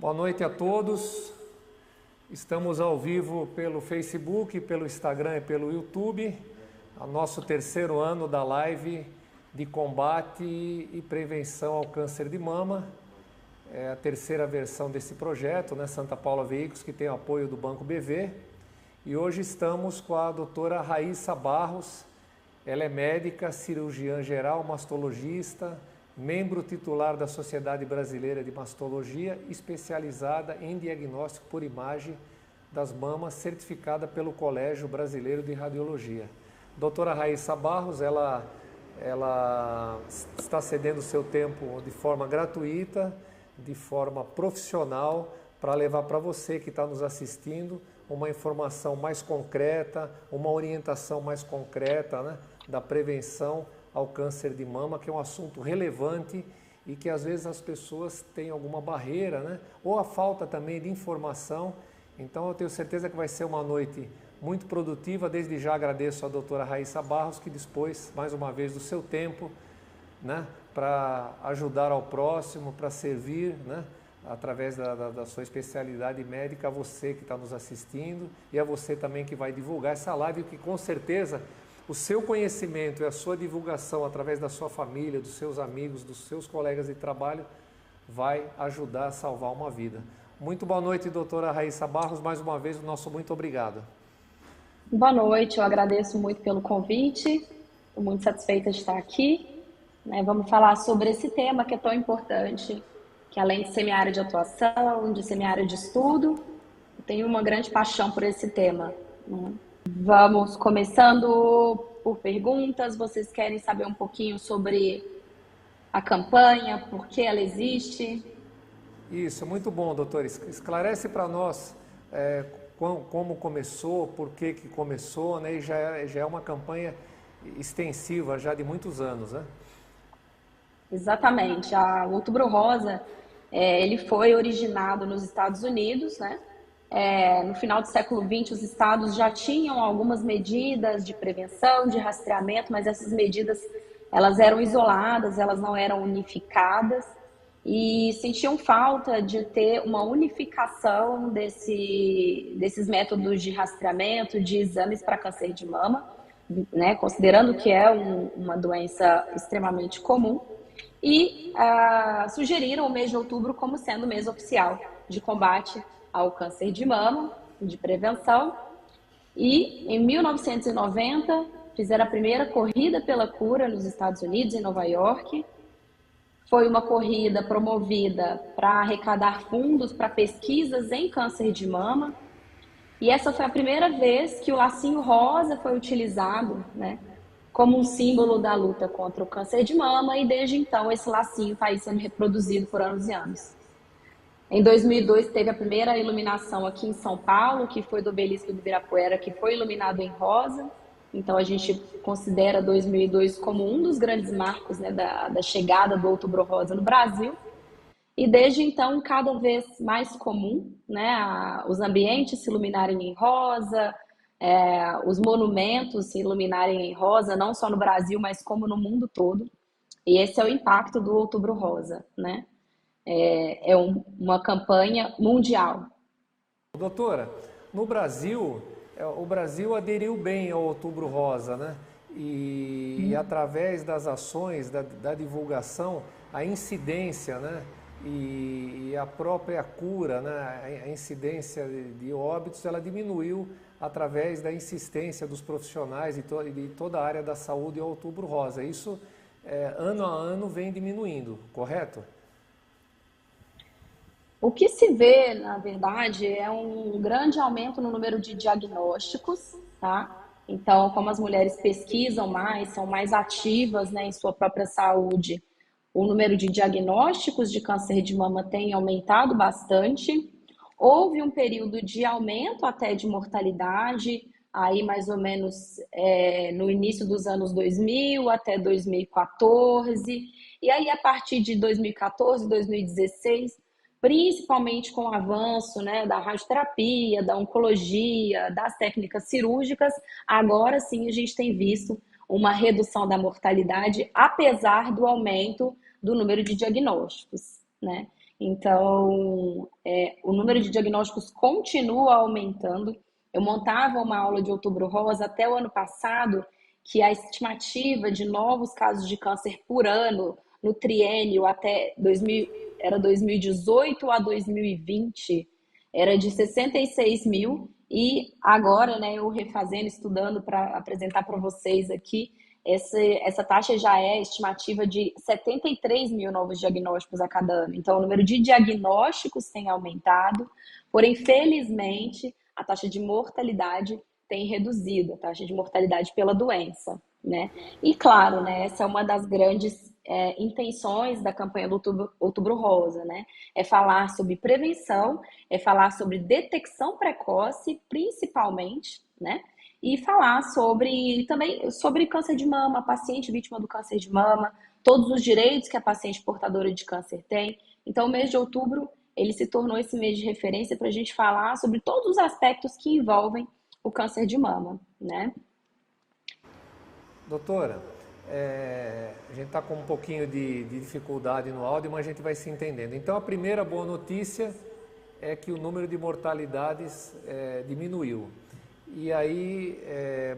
Boa noite a todos. Estamos ao vivo pelo Facebook, pelo Instagram e pelo YouTube. O nosso terceiro ano da live de combate e prevenção ao câncer de mama. É a terceira versão desse projeto, né? Santa Paula Veículos, que tem o apoio do Banco BV. E hoje estamos com a doutora Raíssa Barros. Ela é médica, cirurgiã geral, mastologista, membro titular da Sociedade Brasileira de Mastologia, especializada em diagnóstico por imagem das mamas, certificada pelo Colégio Brasileiro de Radiologia. Doutora Raíssa Barros, ela está cedendo seu tempo de forma gratuita, de forma profissional, para levar para você que está nos assistindo uma informação mais concreta, uma orientação mais concreta, né, da prevenção ao câncer de mama, que é um assunto relevante e que às vezes as pessoas têm alguma barreira, né? Ou a falta também de informação. Então eu tenho certeza que vai ser uma noite muito produtiva. Desde já agradeço a doutora Raíssa Barros, que dispôs mais uma vez do seu tempo, né, para ajudar ao próximo, para servir, né, através da sua especialidade médica, a você que está nos assistindo e a você também que vai divulgar essa live, que com certeza o seu conhecimento e a sua divulgação através da sua família, dos seus amigos, dos seus colegas de trabalho, vai ajudar a salvar uma vida. Muito boa noite, doutora Raíssa Barros. Mais uma vez, o nosso muito obrigado. Boa noite, eu agradeço muito pelo convite. Estou muito satisfeita de estar aqui. Vamos falar sobre esse tema que é tão importante, que além de ser minha área de atuação, de ser minha área de estudo, eu tenho uma grande paixão por esse tema, né? Vamos começando por perguntas. Vocês querem saber um pouquinho sobre a campanha, por que ela existe? Isso, muito bom, doutor. Esclarece para nós como começou, por que começou, né? E já é uma campanha extensiva, já de muitos anos, né? Exatamente. O Outubro Rosa, ele foi originado nos Estados Unidos, né? No final do século XX, os estados já tinham algumas medidas de prevenção, de rastreamento, mas essas medidas elas eram isoladas, elas não eram unificadas e sentiam falta de ter uma unificação desses métodos de rastreamento, de exames para câncer de mama, né? Considerando que é uma doença extremamente comum. E sugeriram o mês de outubro como sendo o mês oficial de combate ao câncer de mama, de prevenção. E em 1990 fizeram a primeira corrida pela cura nos Estados Unidos, em Nova York. Foi uma corrida promovida para arrecadar fundos para pesquisas em câncer de mama. E essa foi a primeira vez que o lacinho rosa foi utilizado, né, como um símbolo da luta contra o câncer de mama, e desde então esse lacinho está aí sendo reproduzido por anos e anos. Em 2002 teve a primeira iluminação aqui em São Paulo, que foi do Obelisco do Ibirapuera, que foi iluminado em rosa. Então a gente considera 2002 como um dos grandes marcos, né, da chegada do Outubro Rosa no Brasil. E desde então, cada vez mais comum, né, os ambientes se iluminarem em rosa, os monumentos se iluminarem em rosa, não só no Brasil, mas como no mundo todo. E esse é o impacto do Outubro Rosa, né? É uma campanha mundial. Doutora, no Brasil, o Brasil aderiu bem ao Outubro Rosa, né? E através das ações, da divulgação, a incidência, né? E a própria cura, né? A incidência de óbitos, ela diminuiu através da insistência dos profissionais de toda a área da saúde ao Outubro Rosa. Isso, ano a ano, vem diminuindo, correto? O que se vê, na verdade, é um grande aumento no número de diagnósticos, tá? Então, como as mulheres pesquisam mais, são mais ativas, né, em sua própria saúde, o número de diagnósticos de câncer de mama tem aumentado bastante. Houve um período de aumento até de mortalidade, aí mais ou menos no início dos anos 2000 até 2014. E aí, a partir de 2014, 2016, principalmente com o avanço, né, da radioterapia, da oncologia, das técnicas cirúrgicas, agora sim a gente tem visto uma redução da mortalidade, apesar do aumento do número de diagnósticos, né? Então, o número de diagnósticos continua aumentando. Eu montava uma aula de Outubro Rosa até o ano passado, que a estimativa de novos casos de câncer por ano, no triênio até 2000, era 2018 a 2020, era de 66 mil, e agora, né, eu refazendo, estudando para apresentar para vocês aqui, essa taxa já é estimativa de 73 mil novos diagnósticos a cada ano. Então, o número de diagnósticos tem aumentado, porém, felizmente, a taxa de mortalidade tem reduzido, a taxa de mortalidade pela doença, né? E, claro, né, essa é uma das grandes intenções da campanha do Outubro Rosa, né? É falar sobre prevenção, é falar sobre detecção precoce, principalmente, né? E falar também sobre câncer de mama, paciente vítima do câncer de mama, todos os direitos que a paciente portadora de câncer tem. Então, o mês de outubro, ele se tornou esse mês de referência para a gente falar sobre todos os aspectos que envolvem o câncer de mama, né? Doutora, a gente está com um pouquinho de dificuldade no áudio, mas a gente vai se entendendo. Então, a primeira boa notícia é que o número de mortalidades diminuiu. E aí,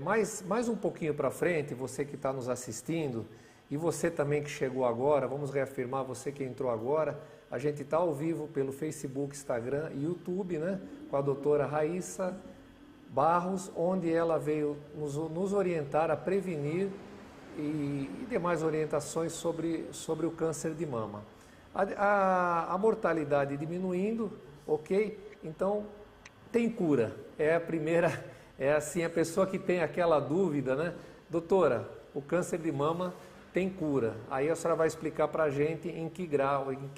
mais um pouquinho para frente, você que está nos assistindo, e você também que chegou agora, vamos reafirmar, você que entrou agora, a gente está ao vivo pelo Facebook, Instagram e YouTube, né? Com a doutora Raíssa Barros, onde ela veio nos orientar a prevenir e demais orientações sobre o câncer de mama. A mortalidade diminuindo, ok? Então, tem cura. É a primeira, assim, a pessoa que tem aquela dúvida, né? Doutora, o câncer de mama tem cura. Aí a senhora vai explicar para a gente em que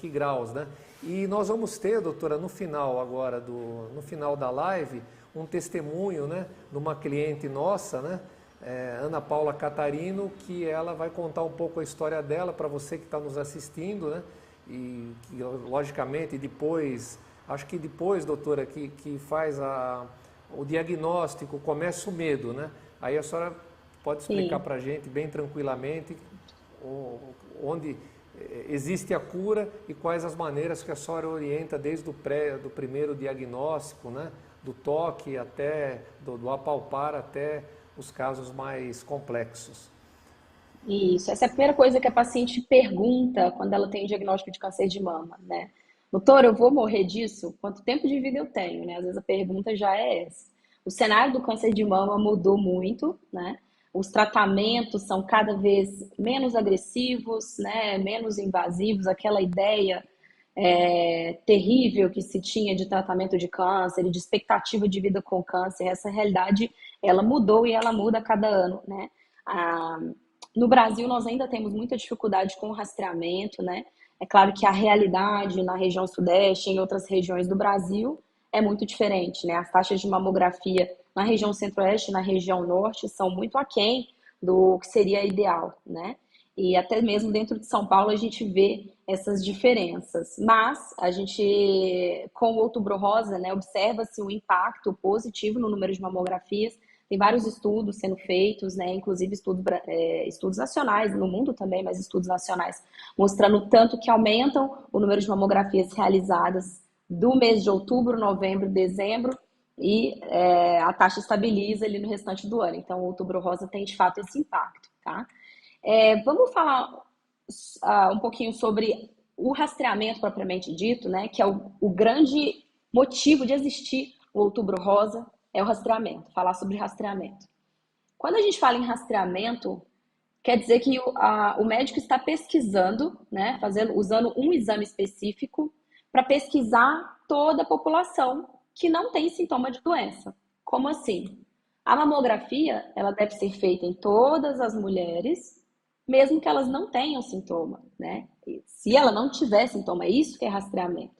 graus, né? E nós vamos ter, doutora, no final agora, no final da live, um testemunho, né, de uma cliente nossa, né, Ana Paula Catarino, que ela vai contar um pouco a história dela para você que está nos assistindo, né, e que, logicamente, depois, acho que depois, doutora, que faz o diagnóstico, começa o medo, né, aí a senhora pode explicar para a gente bem tranquilamente onde existe a cura e quais as maneiras que a senhora orienta desde do primeiro diagnóstico, né, do toque até, do apalpar até os casos mais complexos. Isso, essa é a primeira coisa que a paciente pergunta quando ela tem o diagnóstico de câncer de mama, né? Doutor, eu vou morrer disso? Quanto tempo de vida eu tenho, né? Às vezes a pergunta já é essa. O cenário do câncer de mama mudou muito, né? Os tratamentos são cada vez menos agressivos, né? Menos invasivos, aquela ideia terrível que se tinha de tratamento de câncer e de expectativa de vida com câncer, essa realidade, ela mudou e ela muda a cada ano, né? No Brasil, nós ainda temos muita dificuldade com o rastreamento, né? É claro que a realidade na região sudeste e em outras regiões do Brasil é muito diferente, né? As taxas de mamografia na região centro-oeste e na região norte são muito aquém do que seria ideal, né? E até mesmo dentro de São Paulo a gente vê essas diferenças. Mas a gente, com o Outubro Rosa, né, observa-se um impacto positivo no número de mamografias. Tem vários estudos sendo feitos, né, inclusive estudos nacionais, no mundo também, mas estudos nacionais, mostrando tanto que aumentam o número de mamografias realizadas do mês de outubro, novembro, dezembro, e a taxa estabiliza ali no restante do ano. Então, o Outubro Rosa tem, de fato, esse impacto, tá? Vamos falar um pouquinho sobre o rastreamento propriamente dito, né? Que é o grande motivo de existir o Outubro Rosa, é o rastreamento, falar sobre rastreamento. Quando a gente fala em rastreamento, quer dizer que o médico está pesquisando, né? Usando um exame específico para pesquisar toda a população que não tem sintoma de doença. Como assim? A mamografia, ela deve ser feita em todas as mulheres, mesmo que elas não tenham sintoma, né? E se ela não tiver sintoma, é isso que é rastreamento.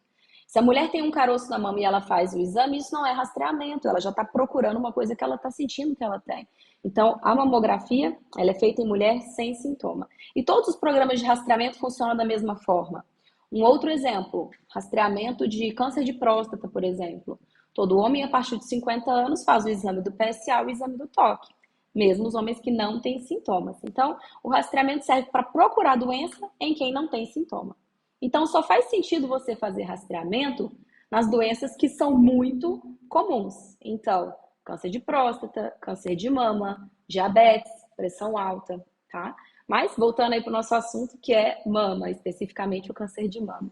Se a mulher tem um caroço na mama e ela faz o exame, isso não é rastreamento, ela já está procurando uma coisa que ela está sentindo que ela tem. Então, a mamografia, ela é feita em mulher sem sintoma. E todos os programas de rastreamento funcionam da mesma forma. Um outro exemplo, rastreamento de câncer de próstata, por exemplo. Todo homem, a partir de 50 anos, faz o exame do PSA e o exame do toque, mesmo os homens que não têm sintomas. Então, o rastreamento serve para procurar doença em quem não tem sintoma. Então, só faz sentido você fazer rastreamento nas doenças que são muito comuns. Então, câncer de próstata, câncer de mama, diabetes, pressão alta, tá? Mas, voltando aí para o nosso assunto, que é mama, especificamente o câncer de mama.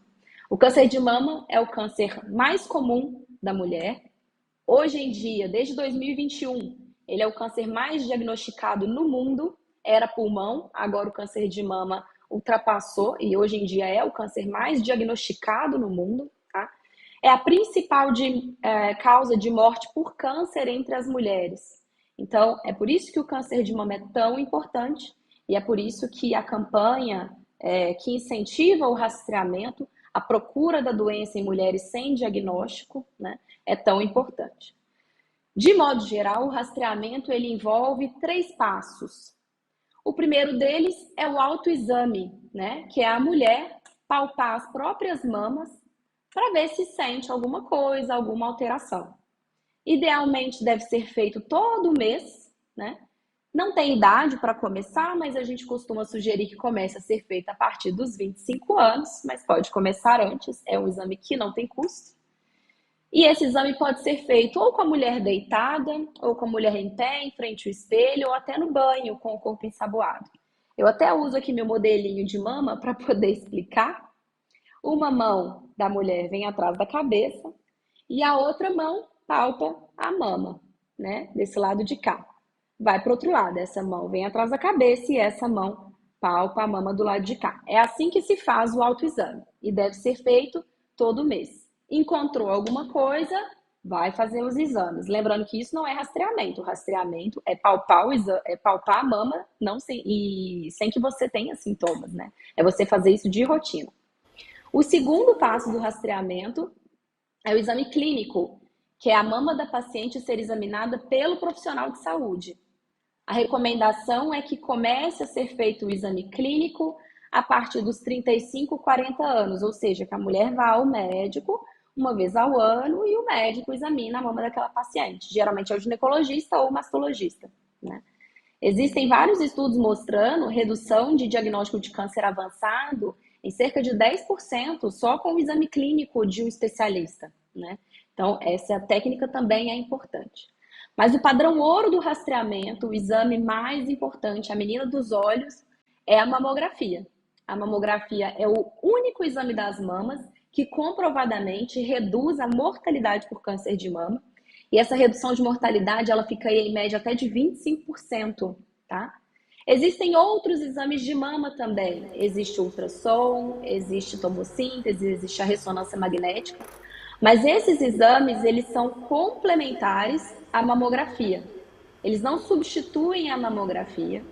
O câncer de mama é o câncer mais comum da mulher. Hoje em dia, desde 2021, ele é o câncer mais diagnosticado no mundo. Era pulmão, agora o câncer de mama ultrapassou e hoje em dia é o câncer mais diagnosticado no mundo, tá? É a principal causa de morte por câncer entre as mulheres. Então, é por isso que o câncer de mama é tão importante e é por isso que a campanha que incentiva o rastreamento, a procura da doença em mulheres sem diagnóstico, né, é tão importante. De modo geral, o rastreamento ele envolve 3 passos. O primeiro deles é o autoexame, né, que é a mulher palpar as próprias mamas para ver se sente alguma coisa, alguma alteração. Idealmente deve ser feito todo mês, né? Não tem idade para começar, mas a gente costuma sugerir que comece a ser feito a partir dos 25 anos, mas pode começar antes, é um exame que não tem custo. E esse exame pode ser feito ou com a mulher deitada, ou com a mulher em pé, em frente ao espelho, ou até no banho, com o corpo ensaboado. Eu até uso aqui meu modelinho de mama para poder explicar. Uma mão da mulher vem atrás da cabeça e a outra mão palpa a mama, né? Desse lado de cá. Vai para o outro lado, essa mão vem atrás da cabeça e essa mão palpa a mama do lado de cá. É assim que se faz o autoexame e deve ser feito todo mês. Encontrou alguma coisa, vai fazer os exames. Lembrando que isso não é rastreamento. O rastreamento é palpar, a mama sem que você tenha sintomas, né? É você fazer isso de rotina. O segundo passo do rastreamento é o exame clínico, que é a mama da paciente ser examinada pelo profissional de saúde. A recomendação é que comece a ser feito o exame clínico a partir dos 35, 40 anos, ou seja, que a mulher vá ao médico uma vez ao ano e o médico examina a mama daquela paciente. Geralmente é o ginecologista ou o mastologista, né? Existem vários estudos mostrando redução de diagnóstico de câncer avançado em cerca de 10% só com o exame clínico de um especialista, né? Então, essa técnica também é importante. Mas o padrão ouro do rastreamento, o exame mais importante, a menina dos olhos, é a mamografia. A mamografia é o único exame das mamas que comprovadamente reduz a mortalidade por câncer de mama. E essa redução de mortalidade, ela fica aí em média até de 25%, tá? Existem outros exames de mama também. Existe o ultrassom, existe tomossíntese, existe a ressonância magnética. Mas esses exames, eles são complementares à mamografia. Eles não substituem a mamografia,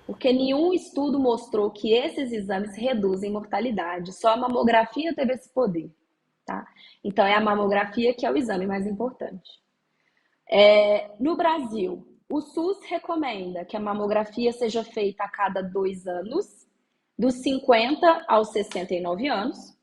porque nenhum estudo mostrou que esses exames reduzem mortalidade. Só a mamografia teve esse poder, tá? Então, é a mamografia que é o exame mais importante. No Brasil, o SUS recomenda que a mamografia seja feita a cada 2 anos, dos 50 aos 69 anos,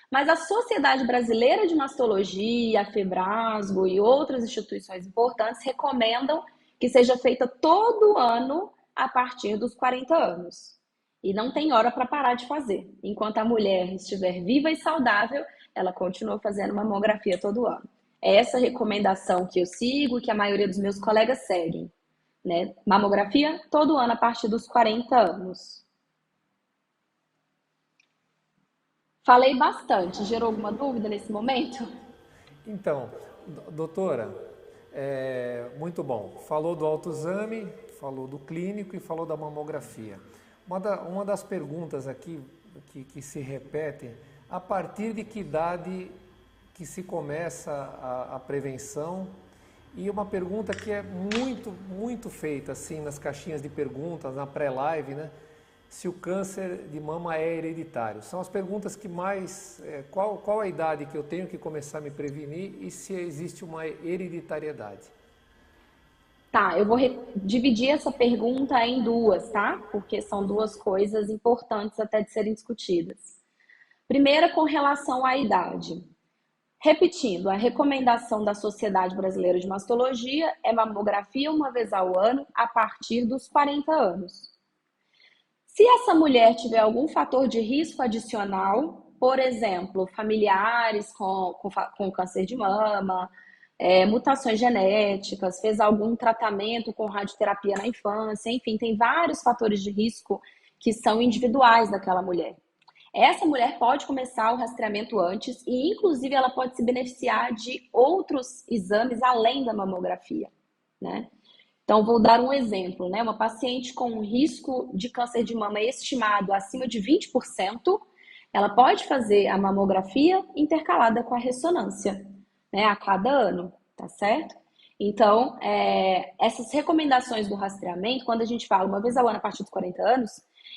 mas a Sociedade Brasileira de Mastologia, a Febrasgo e outras instituições importantes recomendam que seja feita todo ano a partir dos 40 anos. E não tem hora para parar de fazer. Enquanto a mulher estiver viva e saudável, ela continua fazendo mamografia todo ano. É essa recomendação que eu sigo e que a maioria dos meus colegas seguem, né? Mamografia todo ano a partir dos 40 anos. Falei bastante. Gerou alguma dúvida nesse momento? Então, doutora, muito bom. Falou do autoexame, falou do clínico e falou da mamografia. Uma das perguntas aqui que se repete, a partir de que idade que se começa a prevenção? E uma pergunta que é muito, muito feita assim nas caixinhas de perguntas, na pré-live, né? Se o câncer de mama é hereditário. São as perguntas que mais... qual a idade que eu tenho que começar a me prevenir e se existe uma hereditariedade? Tá, eu vou dividir essa pergunta em duas, tá? Porque são duas coisas importantes até de serem discutidas. Primeira, com relação à idade. Repetindo, a recomendação da Sociedade Brasileira de Mastologia é mamografia uma vez ao ano a partir dos 40 anos. Se essa mulher tiver algum fator de risco adicional, por exemplo, familiares com câncer de mama, mutações genéticas, fez algum tratamento com radioterapia na infância, enfim, tem vários fatores de risco que são individuais daquela mulher. Essa mulher pode começar o rastreamento antes e, inclusive, ela pode se beneficiar de outros exames além da mamografia, né? Então, vou dar um exemplo, né? Uma paciente com um risco de câncer de mama estimado acima de 20%, ela pode fazer a mamografia intercalada com a ressonância, né? A cada ano, tá certo? Então, essas recomendações do rastreamento, quando a gente fala uma vez ao ano a partir dos 40 anos,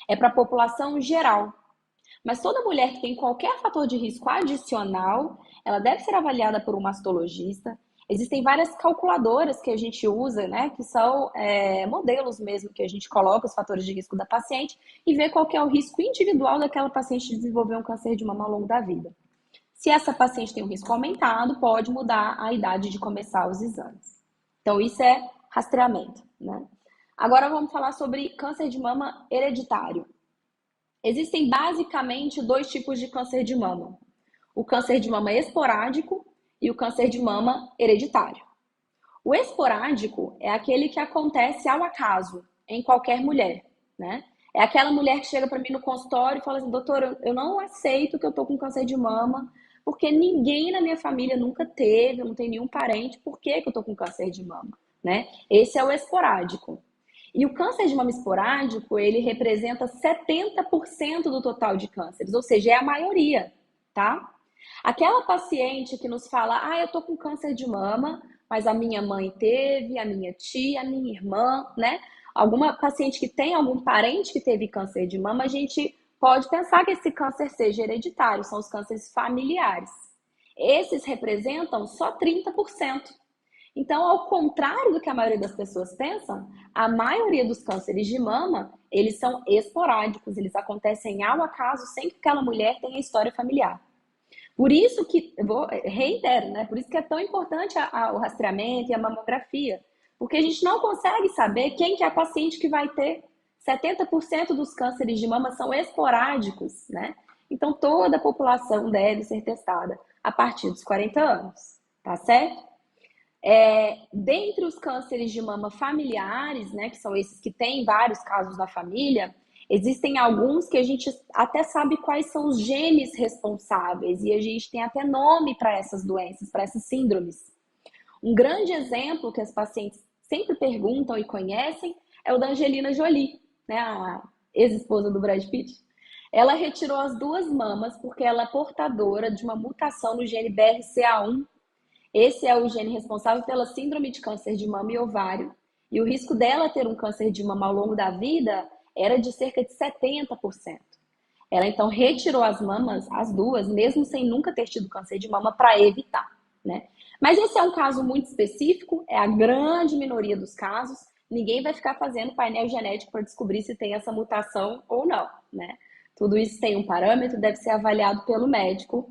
é para a população geral. Mas toda mulher que tem qualquer fator de risco adicional, ela deve ser avaliada por um mastologista. Existem várias calculadoras que a gente usa, né, que são modelos mesmo, que a gente coloca os fatores de risco da paciente e vê qual que é o risco individual daquela paciente de desenvolver um câncer de mama ao longo da vida. Se essa paciente tem um risco aumentado, pode mudar a idade de começar os exames. Então, isso é rastreamento, né? Agora vamos falar sobre câncer de mama hereditário. Existem basicamente dois tipos de câncer de mama: o câncer de mama esporádico e o câncer de mama hereditário. O esporádico é aquele que acontece ao acaso, em qualquer mulher, né? É aquela mulher que chega para mim no consultório e fala assim: doutor, eu não aceito que eu tô com câncer de mama, porque ninguém na minha família nunca teve, eu não tenho nenhum parente, por que eu tô com câncer de mama, né? Esse é o esporádico. E o câncer de mama esporádico, ele representa 70% do total de cânceres, ou seja, é a maioria, tá? Aquela paciente que nos fala: eu tô com câncer de mama, mas a minha mãe teve, a minha tia, a minha irmã, né? Alguma paciente que tem algum parente que teve câncer de mama, a gente pode pensar que esse câncer seja hereditário, são os cânceres familiares. Esses representam só 30%. Então, ao contrário do que a maioria das pessoas pensam, a maioria dos cânceres de mama, eles são esporádicos, eles acontecem ao acaso sem que aquela mulher tenha história familiar. Por isso que, reitero, né? Por isso que é tão importante o rastreamento e a mamografia, porque a gente não consegue saber quem que é a paciente que vai ter. 70% dos cânceres de mama são esporádicos, né? Então, toda a população deve ser testada a partir dos 40 anos, tá certo? Dentre os cânceres de mama familiares, né, que são esses que têm vários casos na família, existem alguns que a gente até sabe quais são os genes responsáveis e a gente tem até nome para essas doenças, para essas síndromes. Um grande exemplo que as pacientes sempre perguntam e conhecem é o da Angelina Jolie, né, a ex-esposa do Brad Pitt. Ela retirou as duas mamas porque ela é portadora de uma mutação no gene BRCA1. Esse é o gene responsável pela síndrome de câncer de mama e ovário. E o risco dela ter um câncer de mama ao longo da vida era de cerca de 70%. Ela então retirou as mamas, as duas, mesmo sem nunca ter tido câncer de mama, para evitar, né? Mas esse é um caso muito específico, é a grande minoria dos casos. Ninguém vai ficar fazendo painel genético para descobrir se tem essa mutação ou não, né? Tudo isso tem um parâmetro, deve ser avaliado pelo médico,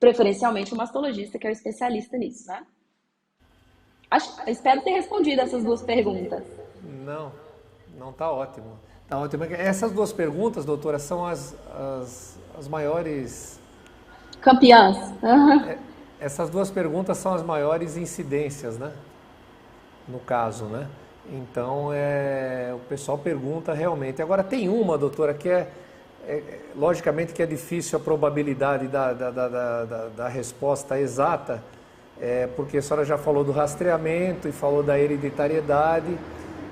preferencialmente o mastologista, que é o especialista nisso, né? Espero ter respondido essas duas perguntas. Não, tá ótimo. Tá ótimo. Essas duas perguntas, doutora, são as maiores... Campeãs. Essas duas perguntas são as maiores incidências, né? No caso, né? Então, o pessoal pergunta realmente. Agora, tem uma, doutora, que logicamente que é difícil a probabilidade da resposta exata, porque a senhora já falou do rastreamento e falou da hereditariedade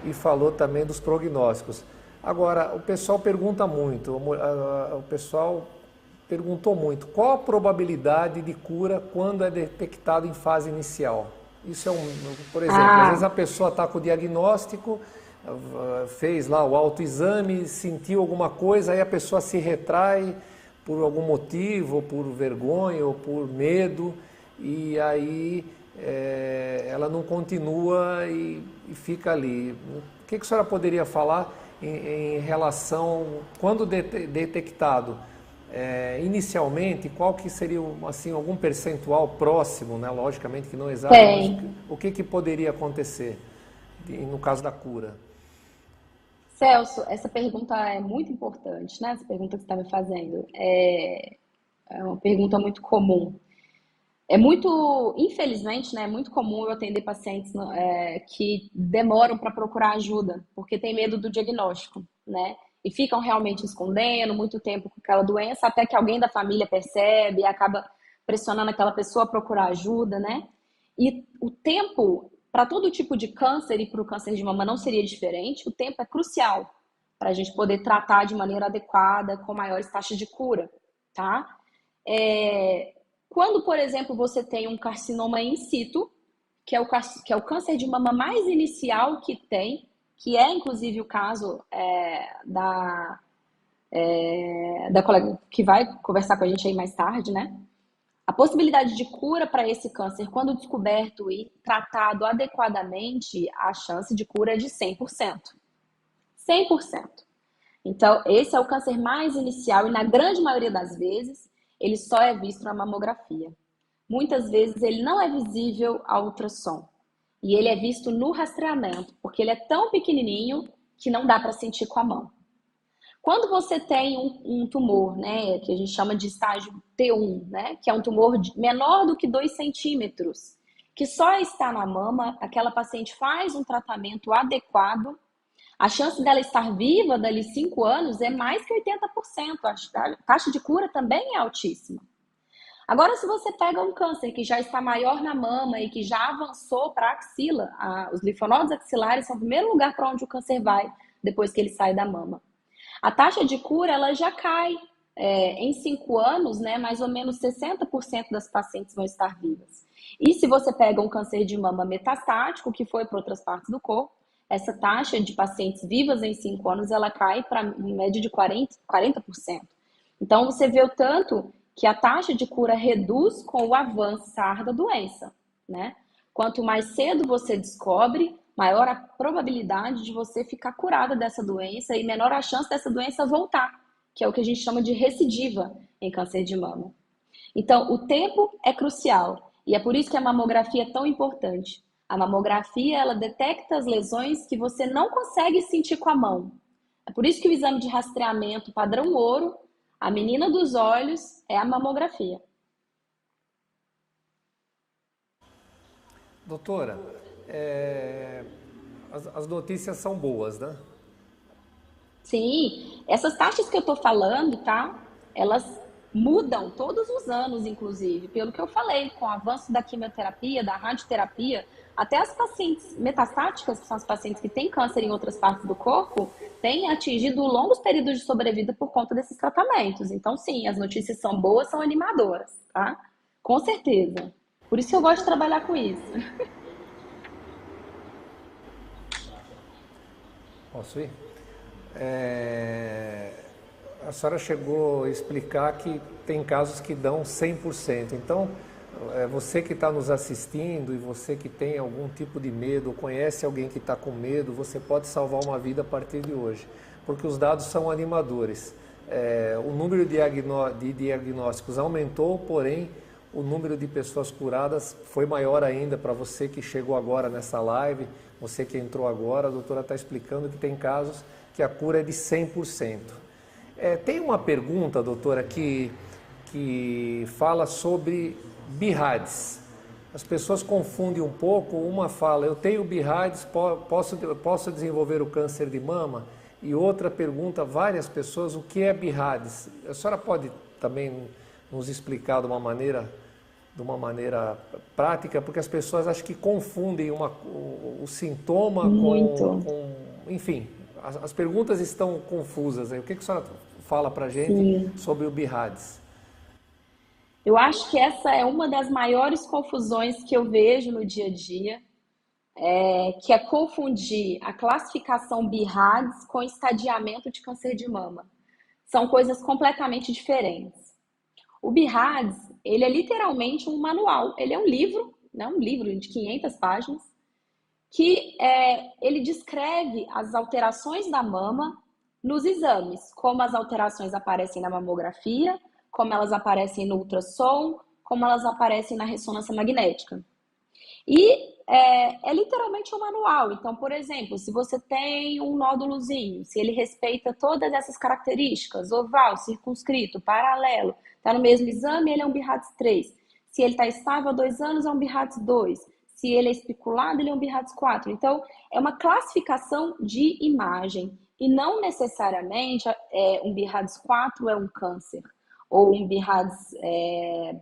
e falou também dos prognósticos. Agora, o pessoal pergunta muito, o pessoal perguntou muito, qual a probabilidade de cura quando é detectado em fase inicial? Isso por exemplo, às vezes a pessoa está com o diagnóstico, fez lá o autoexame, sentiu alguma coisa, aí a pessoa se retrai por algum motivo, ou por vergonha, ou por medo, e aí ela não continua e fica ali. O que a senhora poderia falar em relação, quando detectado, inicialmente, qual que seria assim, algum percentual próximo, né? Logicamente que não exato, mas o que poderia acontecer no caso da cura? Celso, essa pergunta é muito importante, né? Essa pergunta que você está me fazendo. É uma pergunta muito comum. É muito, infelizmente, né, é muito comum eu atender pacientes que demoram para procurar ajuda, porque tem medo do diagnóstico, né? E ficam realmente escondendo muito tempo com aquela doença, até que alguém da família percebe e acaba pressionando aquela pessoa a procurar ajuda, né? E o tempo, para todo tipo de câncer e para o câncer de mama não seria diferente, o tempo é crucial para a gente poder tratar de maneira adequada, com maiores taxas de cura, tá? É, quando, por exemplo, você tem um carcinoma in situ, que é o câncer de mama mais inicial que tem, que é inclusive o caso da colega que vai conversar com a gente aí mais tarde, né? A possibilidade de cura para esse câncer, quando descoberto e tratado adequadamente, a chance de cura é de 100%. 100%. Então, esse é o câncer mais inicial e, na grande maioria das vezes, ele só é visto na mamografia. Muitas vezes ele não é visível ao ultrassom. E ele é visto no rastreamento, porque ele é tão pequenininho que não dá para sentir com a mão. Quando você tem um tumor, né, que a gente chama de estágio T1, né, que é um tumor menor do que 2 centímetros, que só está na mama, aquela paciente faz um tratamento adequado, a chance dela estar viva dali 5 anos é mais que 80%. A taxa de cura também é altíssima. Agora, se você pega um câncer que já está maior na mama e que já avançou para a axila, os linfonodos axilares são o primeiro lugar para onde o câncer vai depois que ele sai da mama. A taxa de cura ela já cai. Em 5 anos, né, mais ou menos 60% das pacientes vão estar vivas. E se você pega um câncer de mama metastático, que foi para outras partes do corpo, essa taxa de pacientes vivas em 5 anos, ela cai para em média de 40%. Então, você vê o tanto que a taxa de cura reduz com o avançar da doença, né? Quanto mais cedo você descobre, maior a probabilidade de você ficar curada dessa doença e menor a chance dessa doença voltar, que é o que a gente chama de recidiva em câncer de mama. Então, o tempo é crucial e é por isso que a mamografia é tão importante. A mamografia, ela detecta as lesões que você não consegue sentir com a mão. É por isso que o exame de rastreamento padrão ouro, a menina dos olhos, é a mamografia. Doutora, as notícias são boas, né? Sim, essas taxas que eu estou falando, tá? Elas mudam todos os anos, inclusive, pelo que eu falei, com o avanço da quimioterapia, da radioterapia, até as pacientes metastáticas, que são as pacientes que têm câncer em outras partes do corpo, têm atingido longos períodos de sobrevida por conta desses tratamentos. Então, sim, as notícias são boas, são animadoras, tá? Com certeza. Por isso que eu gosto de trabalhar com isso. Posso ir? A senhora chegou a explicar que tem casos que dão 100%. Então, você que está nos assistindo e você que tem algum tipo de medo, ou conhece alguém que está com medo, você pode salvar uma vida a partir de hoje, porque os dados são animadores. O número de diagnósticos aumentou, porém, o número de pessoas curadas foi maior ainda. Para você que chegou agora nessa live, você que entrou agora, a doutora está explicando que tem casos que a cura é de 100%. Tem uma pergunta, doutora, que fala sobre BIRADS. As pessoas confundem um pouco, uma fala, eu tenho BIRADS, posso desenvolver o câncer de mama? E outra pergunta, várias pessoas, o que é BIRADS? A senhora pode também nos explicar de uma maneira prática, porque as pessoas acham que confundem o sintoma Muito. enfim, as perguntas estão confusas. O que a senhora fala para a gente Sim. sobre o BIRADS? Eu acho que essa é uma das maiores confusões que eu vejo no dia a dia, que é confundir a classificação BIRADS com estadiamento de câncer de mama. São coisas completamente diferentes. O BIRADS, ele é literalmente um manual, ele é um livro, né, um livro de 500 páginas, que ele descreve as alterações da mama nos exames, como as alterações aparecem na mamografia, como elas aparecem no ultrassom, como elas aparecem na ressonância magnética. E é literalmente um manual. Então, por exemplo, se você tem um nódulozinho, se ele respeita todas essas características, oval, circunscrito, paralelo, está no mesmo exame, ele é um BIRADS 3. Se ele está estável há 2 anos, é um BIRADS 2. Se ele é especulado, ele é um BIRADS 4. Então, é uma classificação de imagem. E não necessariamente um BIRADS 4 é um câncer. Ou um BIRADS,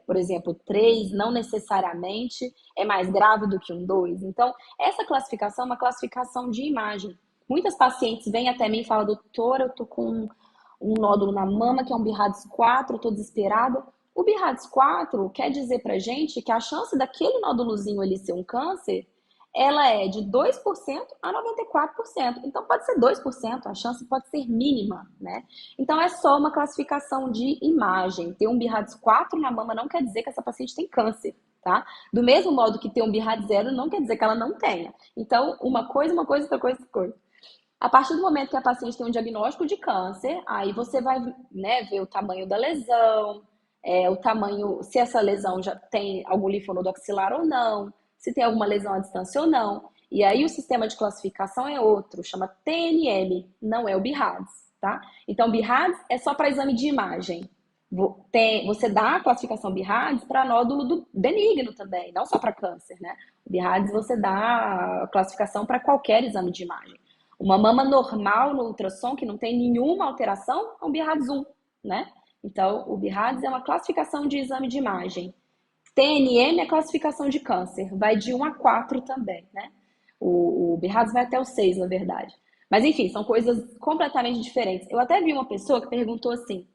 por exemplo, 3, não necessariamente é mais grave do que um 2. Então, essa classificação é uma classificação de imagem. Muitas pacientes vêm até mim e falam, doutora, eu tô com um nódulo na mama, que é um BIRADS 4, eu tô desesperada. O BIRADS 4 quer dizer pra gente que a chance daquele nódulozinho ali ser um câncer, ela é de 2% a 94%. Então, pode ser 2%, a chance pode ser mínima, né? Então, é só uma classificação de imagem. Ter um BIRADS 4 na mama não quer dizer que essa paciente tem câncer, tá? Do mesmo modo que ter um BIRADS 0 não quer dizer que ela não tenha. Então, uma coisa, outra coisa, outra coisa. A partir do momento que a paciente tem um diagnóstico de câncer, aí você vai, né, ver o tamanho da lesão, o tamanho, se essa lesão já tem algum linfonodo axilar ou não, se tem alguma lesão à distância ou não. E aí o sistema de classificação é outro, chama TNM, não é o BIRADS, tá? Então, BIRADS é só para exame de imagem. Você dá a classificação BIRADS para nódulo benigno também, não só para câncer, né? O BIRADS você dá a classificação para qualquer exame de imagem. Uma mama normal no ultrassom, que não tem nenhuma alteração, é um BIRADS 1, né? Então, o BIRADS é uma classificação de exame de imagem. TNM é classificação de câncer, vai de 1 a 4 também, né? O BIRADS vai até o 6, na verdade. Mas, enfim, são coisas completamente diferentes. Eu até vi uma pessoa que perguntou assim,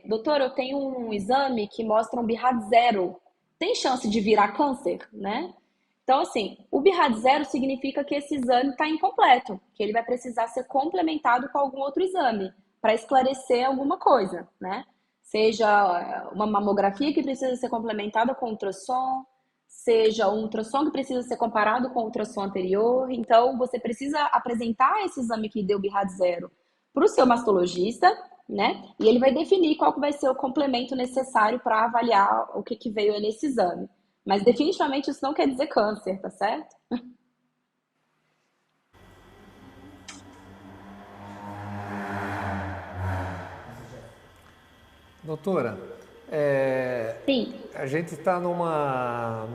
doutor, eu tenho um exame que mostra um BIRADS 0. Tem chance de virar câncer, né? Então, assim, o BIRADS 0 significa que esse exame está incompleto, que ele vai precisar ser complementado com algum outro exame para esclarecer alguma coisa, né? Seja uma mamografia que precisa ser complementada com ultrassom, seja um ultrassom que precisa ser comparado com o ultrassom anterior. Então, você precisa apresentar esse exame que deu BIRADS 0 para o seu mastologista, né? E ele vai definir qual que vai ser o complemento necessário para avaliar o que veio nesse exame. Mas definitivamente isso não quer dizer câncer, tá certo? Doutora, Sim. a gente está numa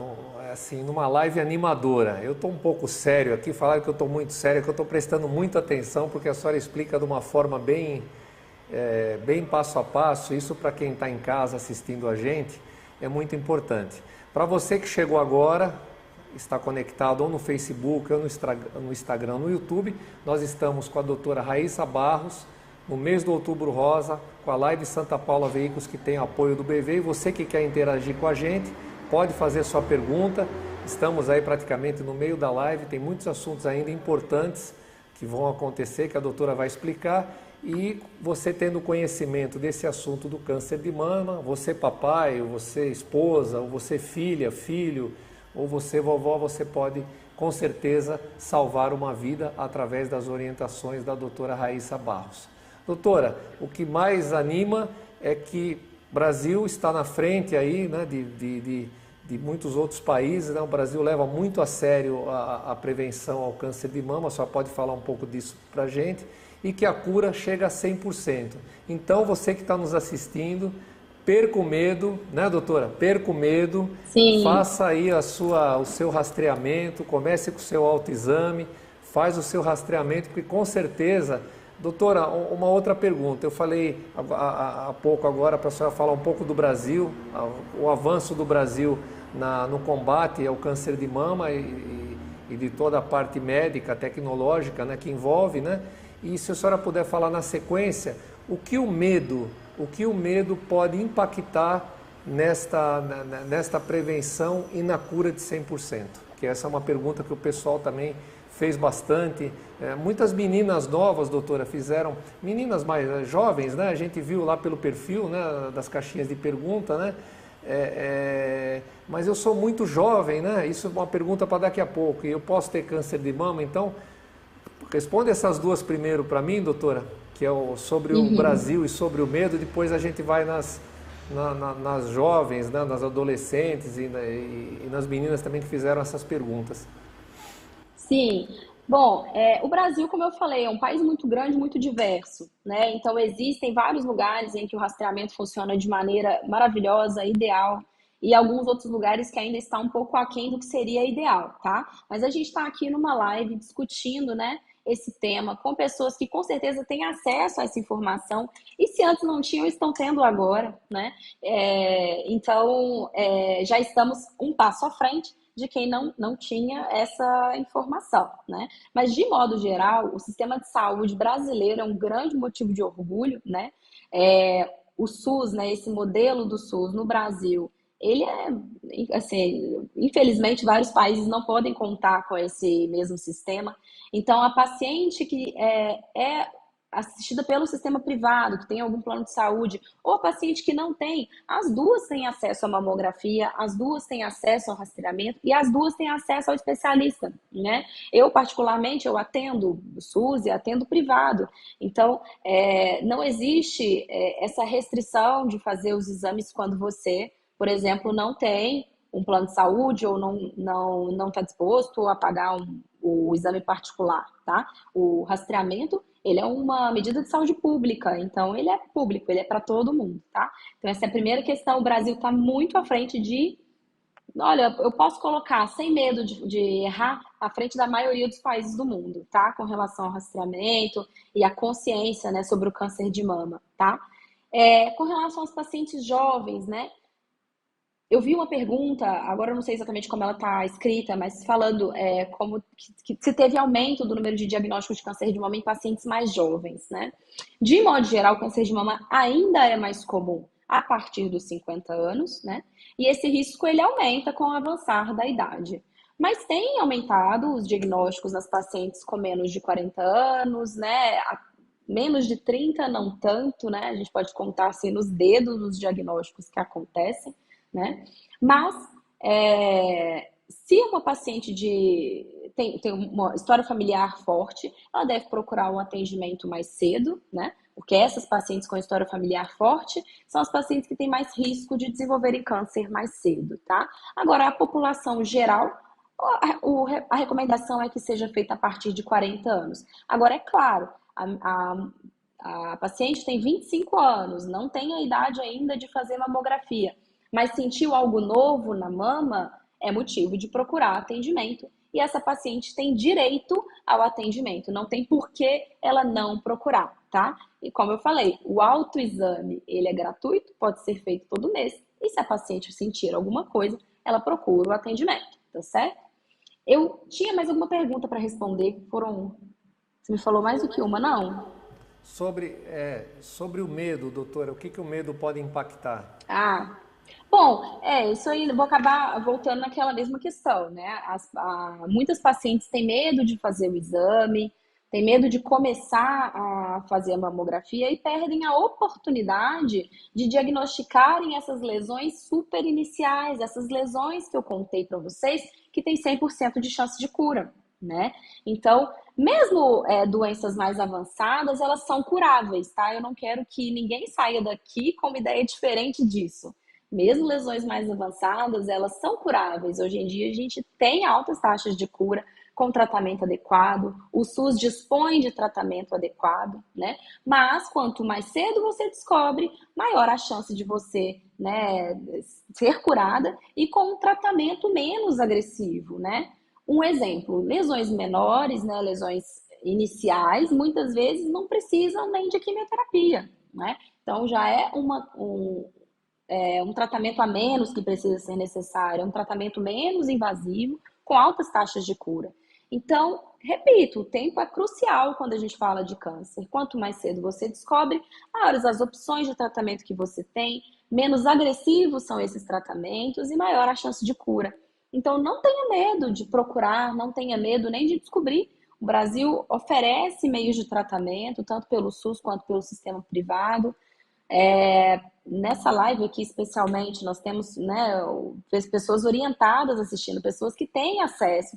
live animadora. Eu estou um pouco sério aqui, falaram que eu estou muito sério, que eu estou prestando muita atenção, porque a senhora explica de uma forma bem passo a passo. Isso, para quem está em casa assistindo a gente, é muito importante. Para você que chegou agora, está conectado ou no Facebook, ou no Instagram, no YouTube, nós estamos com a doutora Raíssa Barros, no mês do Outubro Rosa, com a live Santa Paula Veículos, que tem apoio do BV. E você que quer interagir com a gente, pode fazer sua pergunta. Estamos aí praticamente no meio da live, tem muitos assuntos ainda importantes que vão acontecer, que a doutora vai explicar. E você tendo conhecimento desse assunto do câncer de mama, você papai, ou você esposa, ou você filha, filho, ou você vovó, você pode com certeza salvar uma vida através das orientações da doutora Raíssa Barros. Doutora, o que mais anima é que o Brasil está na frente aí, né, de muitos outros países, né? O Brasil leva muito a sério a prevenção ao câncer de mama, só pode falar um pouco disso para a gente, e que a cura chega a 100%. Então, você que está nos assistindo, perca o medo, né, doutora? Perca o medo, Sim. faça aí o seu rastreamento, comece com o seu autoexame, faz o seu rastreamento, porque com certeza... Doutora, uma outra pergunta. Eu falei há pouco agora para a senhora falar um pouco do Brasil, o avanço do Brasil no combate ao câncer de mama e de toda a parte médica, tecnológica, né, que envolve, né? E se a senhora puder falar na sequência, o que o medo pode impactar nesta prevenção e na cura de 100%? Que essa é uma pergunta que o pessoal também fez bastante. Muitas meninas novas, doutora, fizeram, meninas mais jovens, né? A gente viu lá pelo perfil, né, das caixinhas de pergunta, né? Mas eu sou muito jovem, né? Isso é uma pergunta para daqui a pouco. E eu posso ter câncer de mama, então responde essas duas primeiro para mim, doutora, que é sobre o Brasil e sobre o medo. Depois a gente vai nas jovens, né, nas adolescentes e nas meninas também que fizeram essas perguntas. Sim. Bom, o Brasil, como eu falei, é um país muito grande, muito diverso, né? Então existem vários lugares em que o rastreamento funciona de maneira maravilhosa, ideal, e alguns outros lugares que ainda está um pouco aquém do que seria ideal, tá? Mas a gente está aqui numa live discutindo, né, esse tema com pessoas que com certeza têm acesso a essa informação e se antes não tinham, estão tendo agora, né? Então, já estamos um passo à frente de quem não tinha essa informação, né? Mas, de modo geral, o sistema de saúde brasileiro é um grande motivo de orgulho, né? O SUS, né, esse modelo do SUS no Brasil, ele assim, infelizmente, vários países não podem contar com esse mesmo sistema. Então, a paciente que é assistida pelo sistema privado, que tem algum plano de saúde, ou a paciente que não tem, as duas têm acesso à mamografia, as duas têm acesso ao rastreamento e as duas têm acesso ao especialista, né? Eu, particularmente, eu atendo o SUS e atendo privado. Então, não existe essa restrição de fazer os exames quando você, por exemplo, não tem um plano de saúde ou não está disposto a pagar o exame particular, tá? O rastreamento, ele é uma medida de saúde pública, então ele é público, ele é para todo mundo, tá? Então essa é a primeira questão, o Brasil está muito à frente de, olha, eu posso colocar sem medo de errar à frente da maioria dos países do mundo, tá? Com relação ao rastreamento e a consciência, né, sobre o câncer de mama, tá? Com relação aos pacientes jovens, né? Eu vi uma pergunta, agora eu não sei exatamente como ela está escrita, mas falando como que se teve aumento do número de diagnósticos de câncer de mama em pacientes mais jovens, né? De modo geral, o câncer de mama ainda é mais comum a partir dos 50 anos, né? E esse risco ele aumenta com o avançar da idade. Mas tem aumentado os diagnósticos nas pacientes com menos de 40 anos, né? Menos de 30, não tanto, né? A gente pode contar assim nos dedos os diagnósticos que acontecem, né? Mas se uma paciente tem uma história familiar forte, ela deve procurar um atendimento mais cedo, né? Porque essas pacientes com história familiar forte são as pacientes que têm mais risco de desenvolverem câncer mais cedo, tá? Agora, a população geral, a recomendação é que seja feita a partir de 40 anos. Agora, é claro, a paciente tem 25 anos, não tem a idade ainda de fazer mamografia, mas sentiu algo novo na mama, é motivo de procurar atendimento. E essa paciente tem direito ao atendimento, não tem por que ela não procurar, tá? E como eu falei, o autoexame, ele é gratuito, pode ser feito todo mês. E se a paciente sentir alguma coisa, ela procura o atendimento, tá certo? Eu tinha mais alguma pergunta para responder, Você me falou mais do que uma, não? Sobre o medo, doutora, o que o medo pode impactar? Ah, bom, isso aí, vou acabar voltando naquela mesma questão, né? Muitas pacientes têm medo de fazer o exame, têm medo de começar a fazer a mamografia e perdem a oportunidade de diagnosticarem essas lesões super iniciais, essas lesões que eu contei para vocês, que tem 100% de chance de cura, né? Então, mesmo doenças mais avançadas, elas são curáveis, tá? Eu não quero que ninguém saia daqui com uma ideia diferente disso. Mesmo lesões mais avançadas, elas são curáveis. Hoje em dia, a gente tem altas taxas de cura com tratamento adequado. O SUS dispõe de tratamento adequado, né? Mas quanto mais cedo você descobre, maior a chance de você, né, ser curada e com um tratamento menos agressivo, né? Um exemplo, lesões menores, né, lesões iniciais, muitas vezes não precisam nem de quimioterapia, né? Então já é um tratamento a menos que precisa ser necessário, é um tratamento menos invasivo, com altas taxas de cura. Então, repito, o tempo é crucial quando a gente fala de câncer. Quanto mais cedo você descobre, maiores as opções de tratamento que você tem, menos agressivos são esses tratamentos e maior a chance de cura. Então, não tenha medo de procurar, não tenha medo nem de descobrir. O Brasil oferece meios de tratamento, tanto pelo SUS quanto pelo sistema privado. Nessa live aqui, especialmente, nós temos, né, pessoas orientadas assistindo, pessoas que têm acesso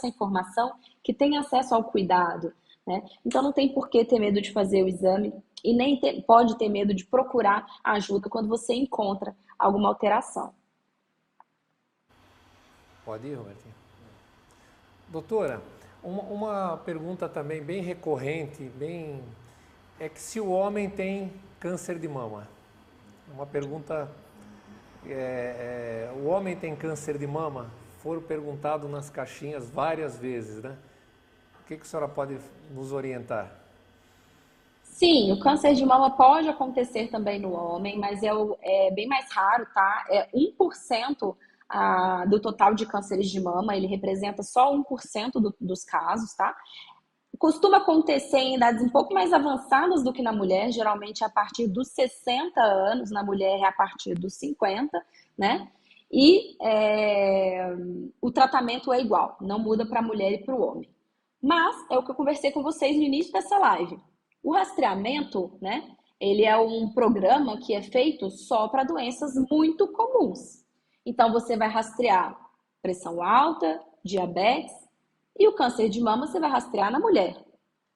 à informação, que têm acesso ao cuidado, né? Então, não tem por que ter medo de fazer o exame. e nem pode ter medo de procurar ajuda quando você encontra alguma alteração. Pode ir, Robertinho. Doutora, uma pergunta também bem recorrente, é que se o homem tem câncer de mama. Uma pergunta, o homem tem câncer de mama? Foram perguntado nas caixinhas várias vezes, né? O que a senhora pode nos orientar? Sim, o câncer de mama pode acontecer também no homem, mas é bem mais raro, tá? É 1% do total de cânceres de mama, ele representa só 1% dos casos, tá? Costuma acontecer em idades um pouco mais avançadas do que na mulher, geralmente a partir dos 60 anos, na mulher é a partir dos 50, né? E o tratamento é igual, não muda para a mulher e para o homem. Mas é o que eu conversei com vocês no início dessa live. O rastreamento, né? Ele é um programa que é feito só para doenças muito comuns. Então você vai rastrear pressão alta, diabetes e o câncer de mama você vai rastrear na mulher.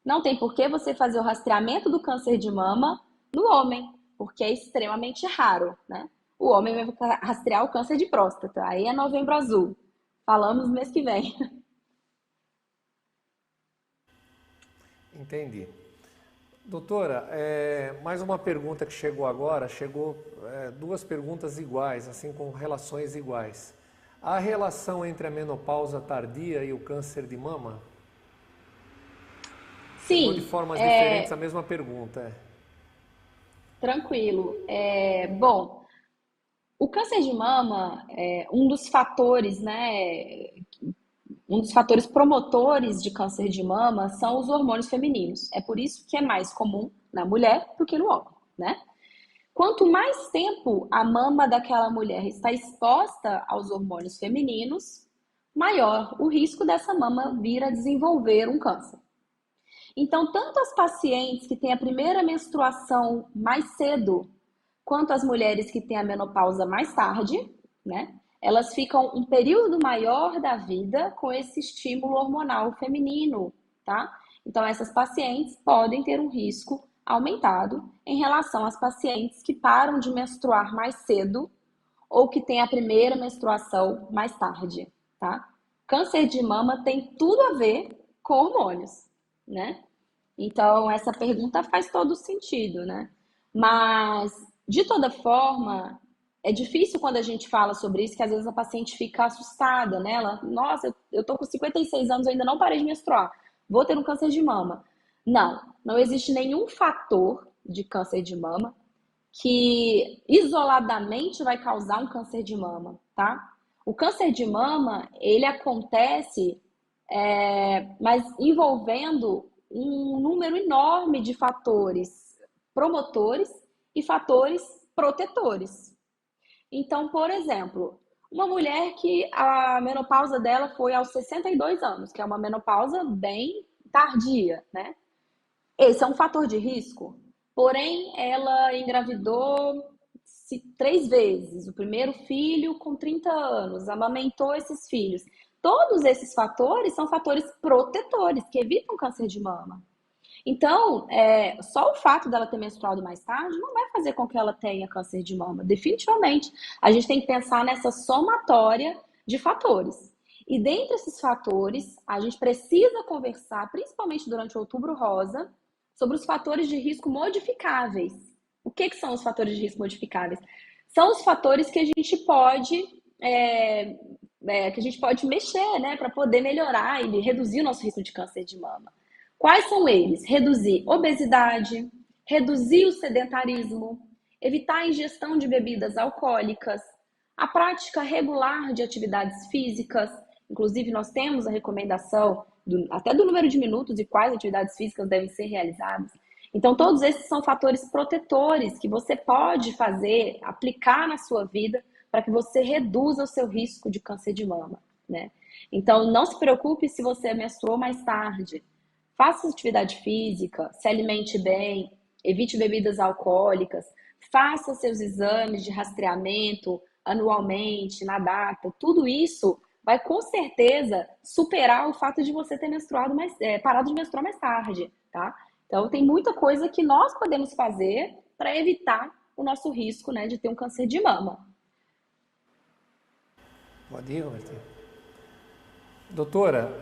Não tem por que você fazer o rastreamento do câncer de mama no homem, porque é extremamente raro, né? O homem vai rastrear o câncer de próstata. Aí é Novembro Azul. Falamos mês que vem. Entendi. Doutora, mais uma pergunta que chegou agora, duas perguntas iguais, assim, com relações iguais. Há relação entre a menopausa tardia e o câncer de mama? Chegou de Sim, formas diferentes a mesma pergunta. tranquilo. Bom, o câncer de mama é um dos fatores, né? Um dos fatores promotores de câncer de mama são os hormônios femininos. É por isso que é mais comum na mulher do que no homem, né? Quanto mais tempo a mama daquela mulher está exposta aos hormônios femininos, maior o risco dessa mama vir a desenvolver um câncer. Então, tanto as pacientes que têm a primeira menstruação mais cedo, quanto as mulheres que têm a menopausa mais tarde, né? Elas ficam um período maior da vida com esse estímulo hormonal feminino, tá? Então, essas pacientes podem ter um risco aumentado em relação às pacientes que param de menstruar mais cedo ou que têm a primeira menstruação mais tarde, tá? Câncer de mama tem tudo a ver com hormônios, né? Então, essa pergunta faz todo sentido, né? Mas, de toda forma, é difícil quando a gente fala sobre isso, que às vezes a paciente fica assustada, né? Ela, nossa, eu tô com 56 anos, eu ainda não parei de menstruar, vou ter um câncer de mama. Não existe nenhum fator de câncer de mama que isoladamente vai causar um câncer de mama, tá? O câncer de mama, ele acontece, mas envolvendo um número enorme de fatores promotores e fatores protetores. Então, por exemplo, uma mulher que a menopausa dela foi aos 62 anos, que é uma menopausa bem tardia, né? Esse é um fator de risco. Porém, ela engravidou 3 vezes, o primeiro filho com 30 anos, amamentou esses filhos. Todos esses fatores são fatores protetores, que evitam câncer de mama. Então, só o fato dela ter menstruado mais tarde não vai fazer com que ela tenha câncer de mama. Definitivamente, a gente tem que pensar nessa somatória de fatores. E dentre esses fatores, a gente precisa conversar, principalmente durante o Outubro Rosa, sobre os fatores de risco modificáveis. O que são os fatores de risco modificáveis? São os fatores que a gente pode mexer, né, para poder melhorar e reduzir o nosso risco de câncer de mama. Quais são eles? Reduzir obesidade, reduzir o sedentarismo, evitar a ingestão de bebidas alcoólicas, a prática regular de atividades físicas. Inclusive, nós temos a recomendação até do número de minutos e quais atividades físicas devem ser realizadas. Então, todos esses são fatores protetores que você pode fazer, aplicar na sua vida para que você reduza o seu risco de câncer de mama, né? Então, não se preocupe se você menstruou mais tarde. Faça atividade física, se alimente bem, evite bebidas alcoólicas, faça seus exames de rastreamento anualmente, na data. Tudo isso vai com certeza superar o fato de você ter menstruado parado de menstruar mais tarde, tá? Então, tem muita coisa que nós podemos fazer para evitar o nosso risco, né, de ter um câncer de mama. Pode ir, Robertinho. Doutora,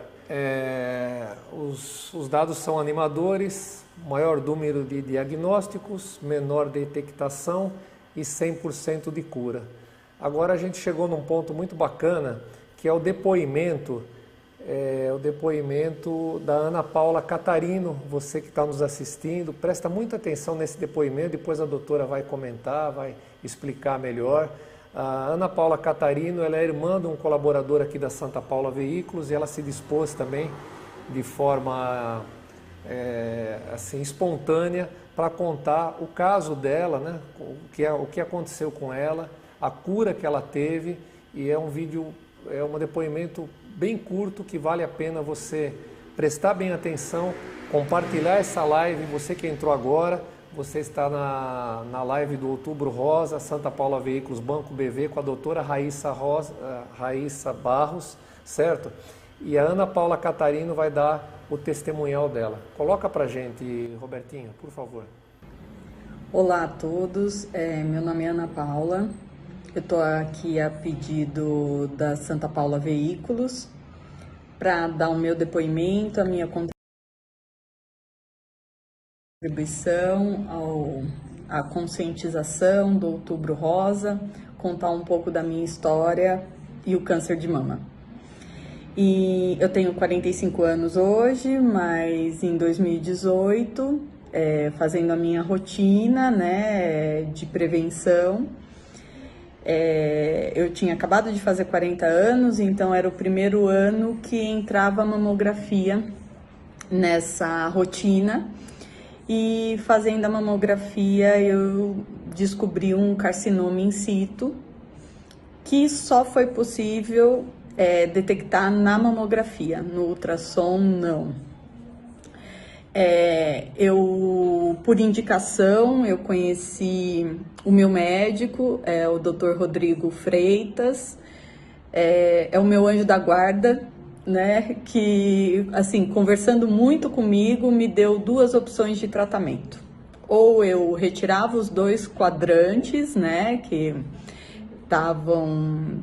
os dados são animadores, maior número de diagnósticos, menor detectação e 100% de cura. Agora a gente chegou num ponto muito bacana, que é o depoimento da Ana Paula Catarino. Você que está nos assistindo, presta muita atenção nesse depoimento, depois a doutora vai comentar, vai explicar melhor. A Ana Paula Catarino, ela é irmã de um colaborador aqui da Santa Paula Veículos, e ela se dispôs também de forma assim, espontânea para contar o caso dela, né? O que aconteceu com ela, a cura que ela teve, e é um vídeo, um depoimento bem curto que vale a pena você prestar bem atenção, compartilhar essa live. Você que entrou agora, você está na live do Outubro Rosa, Santa Paula Veículos, Banco BV, com a doutora Raíssa Barros, certo? E a Ana Paula Catarino vai dar o testemunhal dela. Coloca pra gente, Robertinho, por favor. Olá a todos, meu nome é Ana Paula, eu estou aqui a pedido da Santa Paula Veículos para dar o meu depoimento, a minha contribuição à conscientização do Outubro Rosa, contar um pouco da minha história e o câncer de mama. E eu tenho 45 anos hoje, mas em 2018, fazendo a minha rotina, né, de prevenção, eu tinha acabado de fazer 40 anos, então era o primeiro ano que entrava a mamografia nessa rotina. E fazendo a mamografia eu descobri um carcinoma in situ, que só foi possível detectar na mamografia, no ultrassom não. Por indicação, eu conheci o meu médico, o Dr. Rodrigo Freitas, é o meu anjo da guarda, né, que, assim, conversando muito comigo, me deu duas opções de tratamento. Ou eu retirava os 2 quadrantes, né, que estavam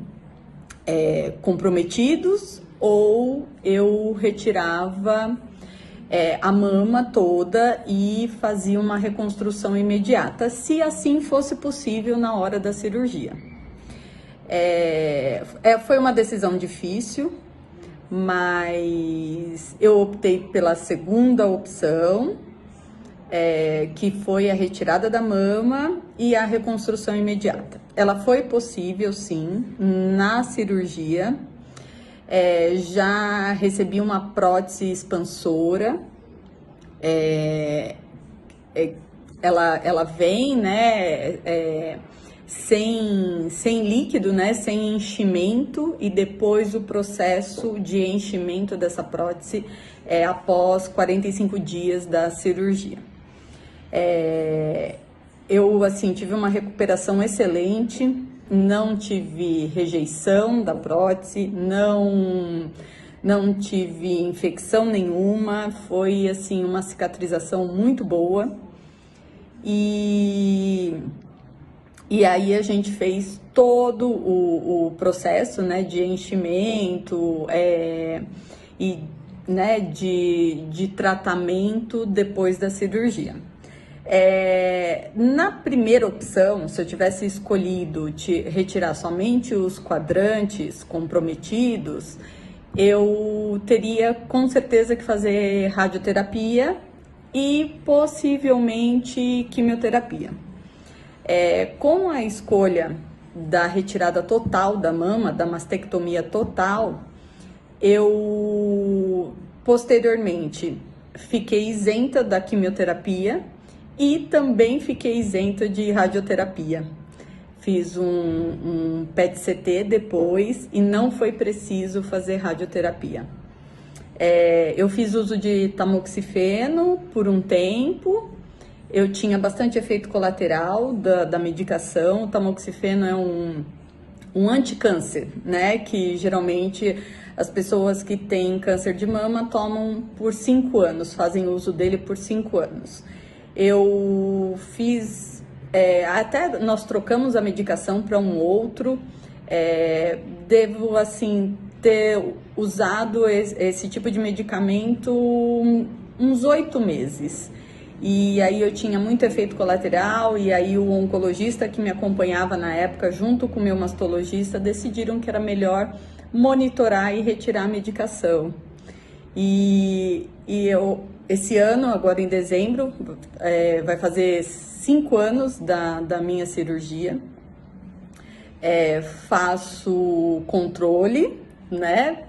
comprometidos, ou eu retirava a mama toda e fazia uma reconstrução imediata, se assim fosse possível na hora da cirurgia. Foi uma decisão difícil, mas eu optei pela segunda opção, que foi a retirada da mama e a reconstrução imediata. Ela foi possível, sim, na cirurgia. Já recebi uma prótese expansora. Ela vem, né, sem líquido, né, sem enchimento, e depois o processo de enchimento dessa prótese após 45 dias da cirurgia. Eu, assim, tive uma recuperação excelente, não tive rejeição da prótese, não tive infecção nenhuma, foi, assim, uma cicatrização muito boa. E aí a gente fez todo o processo, né, de enchimento e, né, de tratamento depois da cirurgia. Na primeira opção, se eu tivesse escolhido retirar somente os quadrantes comprometidos, eu teria com certeza que fazer radioterapia e possivelmente quimioterapia. Com a escolha da retirada total da mama, da mastectomia total, eu posteriormente fiquei isenta da quimioterapia e também fiquei isenta de radioterapia. Fiz um PET-CT depois e não foi preciso fazer radioterapia. Eu fiz uso de tamoxifeno por um tempo. Eu tinha bastante efeito colateral da medicação. O tamoxifeno um anticâncer, né? Que geralmente as pessoas que têm câncer de mama tomam por 5 anos, fazem uso dele por 5 anos. Eu fiz, até nós trocamos a medicação para um outro, devo assim ter usado esse tipo de medicamento uns 8 meses. E aí eu tinha muito efeito colateral, e aí o oncologista que me acompanhava na época, junto com o meu mastologista, decidiram que era melhor monitorar e retirar a medicação. E eu, esse ano, agora em dezembro, vai fazer 5 anos da minha cirurgia. Faço controle, né,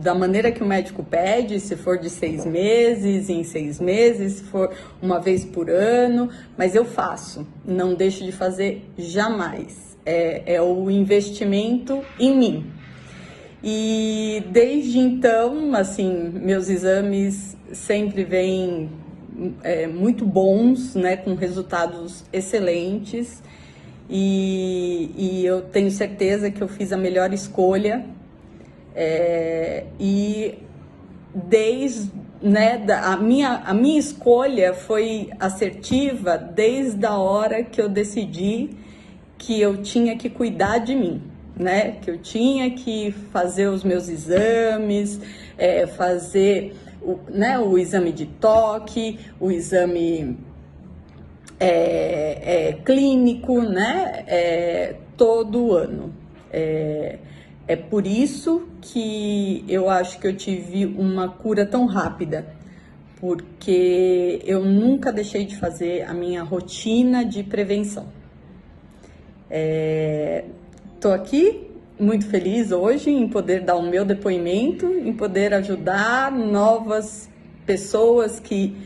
da maneira que o médico pede, se for de 6 meses, em 6 meses, se for uma vez por ano, mas eu faço, não deixo de fazer jamais. É o investimento em mim. E desde então, assim, meus exames sempre vêm muito bons, né, com resultados excelentes, e eu tenho certeza que eu fiz a melhor escolha. E desde, né, a minha escolha foi assertiva desde a hora que eu decidi que eu tinha que cuidar de mim, né, que eu tinha que fazer os meus exames, fazer o exame de toque, o exame clínico, né, todo ano. É por isso que eu acho que eu tive uma cura tão rápida, porque eu nunca deixei de fazer a minha rotina de prevenção. Estou aqui muito feliz hoje em poder dar o meu depoimento, em poder ajudar novas pessoas que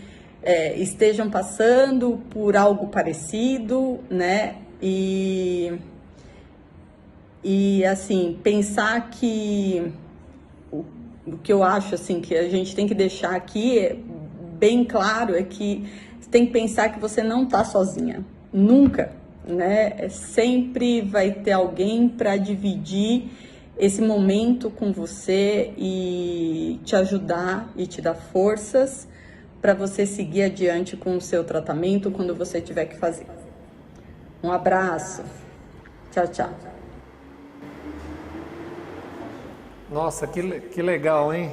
estejam passando por algo parecido, né? E assim, pensar que o que eu acho assim que a gente tem que deixar aqui bem claro é que você tem que pensar que você não está sozinha, nunca, né? Sempre vai ter alguém para dividir esse momento com você e te ajudar e te dar forças para você seguir adiante com o seu tratamento quando você tiver que fazer. Um abraço. Tchau, tchau. Nossa, que legal, hein?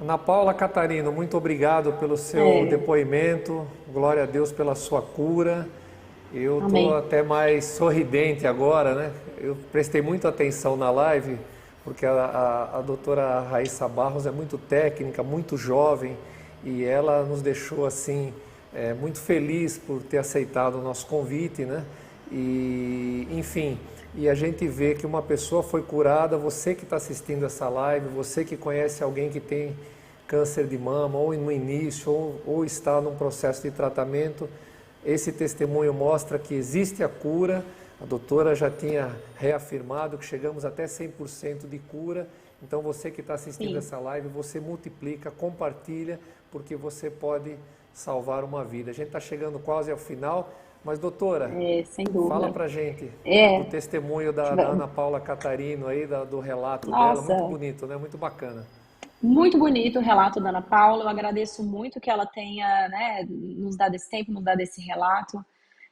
Ana Paula Catarino, muito obrigado pelo seu depoimento. Glória a Deus pela sua cura. Eu estou até mais sorridente agora, né? Eu prestei muita atenção na live, porque a doutora Raíssa Barros é muito técnica, muito jovem, e ela nos deixou assim muito feliz por ter aceitado o nosso convite, né? E, enfim, e a gente vê que uma pessoa foi curada, você que está assistindo essa live, você que conhece alguém que tem câncer de mama, ou no início, ou está num processo de tratamento, esse testemunho mostra que existe a cura. A doutora já tinha reafirmado que chegamos até 100% de cura. Então você que está assistindo essa live, você multiplica, compartilha, porque você pode salvar uma vida. A gente está chegando quase ao final. Mas, doutora, sem dúvida, fala pra gente o testemunho da Ana Paula Catarino aí, do relato dela, muito bonito, né? Muito bacana. Muito bonito o relato da Ana Paula, eu agradeço muito que ela tenha, né, nos dado esse tempo, nos dado esse relato.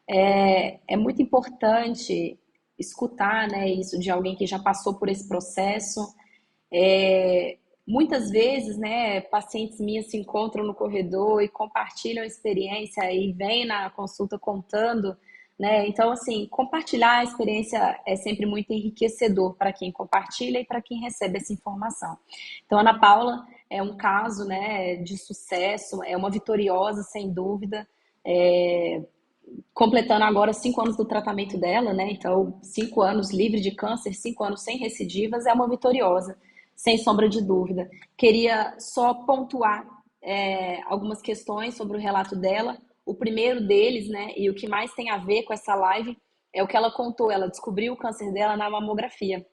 É muito importante escutar, né, isso de alguém que já passou por esse processo. Muitas vezes, né, pacientes minhas se encontram no corredor e compartilham a experiência e vêm na consulta contando, né? Então, assim, compartilhar a experiência é sempre muito enriquecedor para quem compartilha e para quem recebe essa informação. Então, a Ana Paula é um caso, né, de sucesso, é uma vitoriosa, sem dúvida, completando agora 5 anos do tratamento dela, né? Então, 5 anos livre de câncer, 5 anos sem recidivas, é uma vitoriosa, sem sombra de dúvida. Queria só pontuar algumas questões sobre o relato dela. O primeiro deles, né, e o que mais tem a ver com essa live, é o que ela contou. Ela descobriu o câncer dela na mamografia.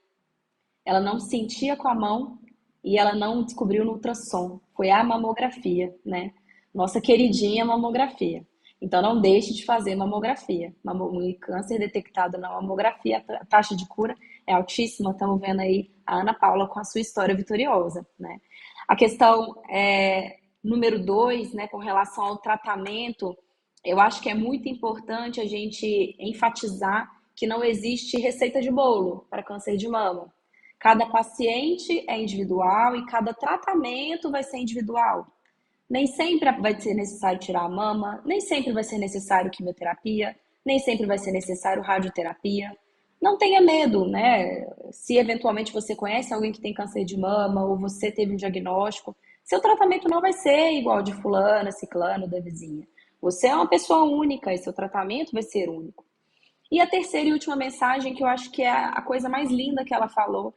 Ela não sentia com a mão e ela não descobriu no ultrassom. Foi a mamografia, né? Nossa queridinha mamografia. Então, não deixe de fazer mamografia. Um câncer detectado na mamografia, a taxa de cura é altíssima. Estamos vendo aí a Ana Paula com a sua história vitoriosa, né? A questão número 2, né, com relação ao tratamento, eu acho que é muito importante a gente enfatizar que não existe receita de bolo para câncer de mama. Cada paciente é individual e cada tratamento vai ser individual. Nem sempre vai ser necessário tirar a mama, nem sempre vai ser necessário quimioterapia, nem sempre vai ser necessário radioterapia. Não tenha medo, né? Se eventualmente você conhece alguém que tem câncer de mama ou você teve um diagnóstico, seu tratamento não vai ser igual ao de fulana, ciclano, da vizinha. Você é uma pessoa única e seu tratamento vai ser único. E a terceira e última mensagem, que eu acho que é a coisa mais linda que ela falou,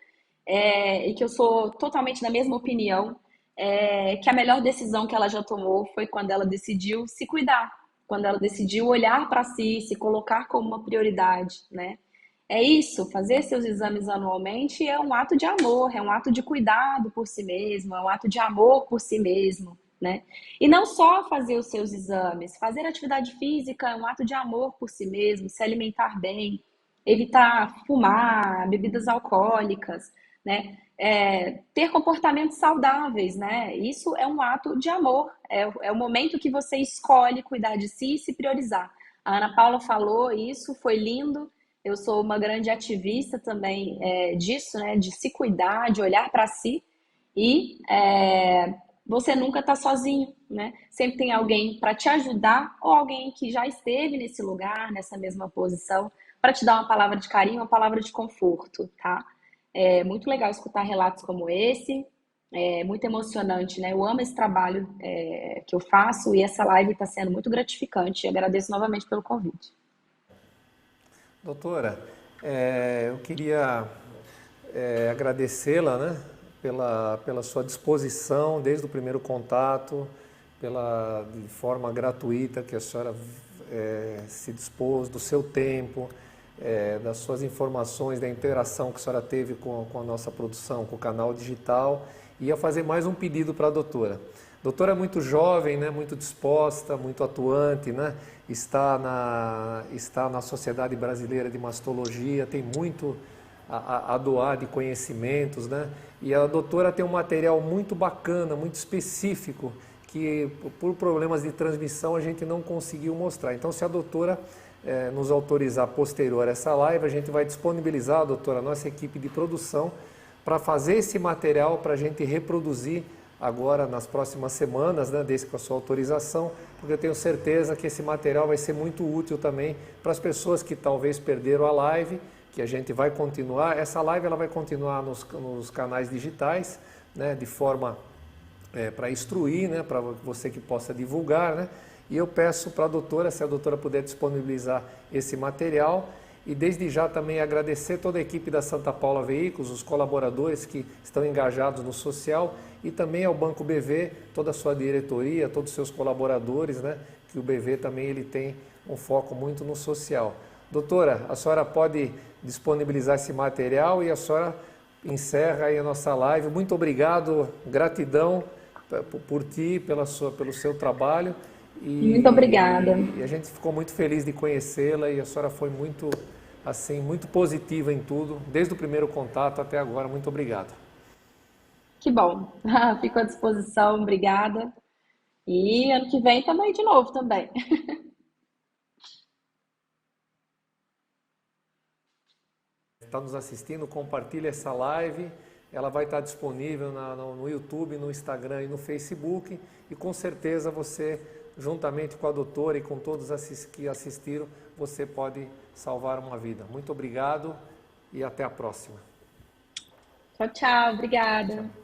e que eu sou totalmente da mesma opinião, que a melhor decisão que ela já tomou foi quando ela decidiu se cuidar, quando ela decidiu olhar para si, se colocar como uma prioridade, né? É isso, fazer seus exames anualmente é um ato de amor, é um ato de cuidado por si mesmo, é um ato de amor por si mesmo, né? E não só fazer os seus exames, fazer atividade física é um ato de amor por si mesmo, se alimentar bem, evitar fumar, bebidas alcoólicas, né? Ter comportamentos saudáveis, né? Isso é um ato de amor, é o momento que você escolhe cuidar de si e se priorizar. A Ana Paula falou isso, foi lindo. Eu sou uma grande ativista também disso, né? De se cuidar, de olhar para si e você nunca está sozinho, né? Sempre tem alguém para te ajudar ou alguém que já esteve nesse lugar, nessa mesma posição, para te dar uma palavra de carinho, uma palavra de conforto, tá? É muito legal escutar relatos como esse, é muito emocionante, né? Eu amo esse trabalho que eu faço e essa live está sendo muito gratificante. Agradeço novamente pelo convite. Doutora, eu queria agradecê-la, né, pela sua disposição desde o primeiro contato, de forma gratuita que a senhora se dispôs, do seu tempo, das suas informações, da interação que a senhora teve com a nossa produção, com o canal digital. E ia fazer mais um pedido para a doutora. A doutora é muito jovem, né, muito disposta, muito atuante, né, está na Sociedade Brasileira de Mastologia, tem muito a doar de conhecimentos, né? E a doutora tem um material muito bacana, muito específico, que por problemas de transmissão a gente não conseguiu mostrar. Então, se a doutora nos autorizar posterior a essa live, a gente vai disponibilizar, doutora, a nossa equipe de produção para fazer esse material para a gente reproduzir agora nas próximas semanas, né, desde com a sua autorização, porque eu tenho certeza que esse material vai ser muito útil também para as pessoas que talvez perderam a live, que a gente vai continuar. Essa live ela vai continuar nos canais digitais, né, de forma para instruir, né, para você que possa divulgar, né? E eu peço para a doutora, se a doutora puder disponibilizar esse material, e desde já também agradecer toda a equipe da Santa Paula Veículos, os colaboradores que estão engajados no social, e também ao Banco BV, toda a sua diretoria, todos os seus colaboradores, né? Que o BV também ele tem um foco muito no social. Doutora, a senhora pode disponibilizar esse material e a senhora encerra aí a nossa live. Muito obrigado, gratidão por ti, pelo seu trabalho. Muito obrigada. E a gente ficou muito feliz de conhecê-la e a senhora foi muito positiva em tudo, desde o primeiro contato até agora. Muito obrigado. Que bom. Fico à disposição, obrigada. E ano que vem estamos aí de novo também. Está nos assistindo, compartilhe essa live. Ela vai estar disponível no YouTube, no Instagram e no Facebook. E com certeza você, juntamente com a doutora e com todos que assistiram, você pode salvar uma vida. Muito obrigado e até a próxima. Tchau, tchau. Obrigada. Tchau.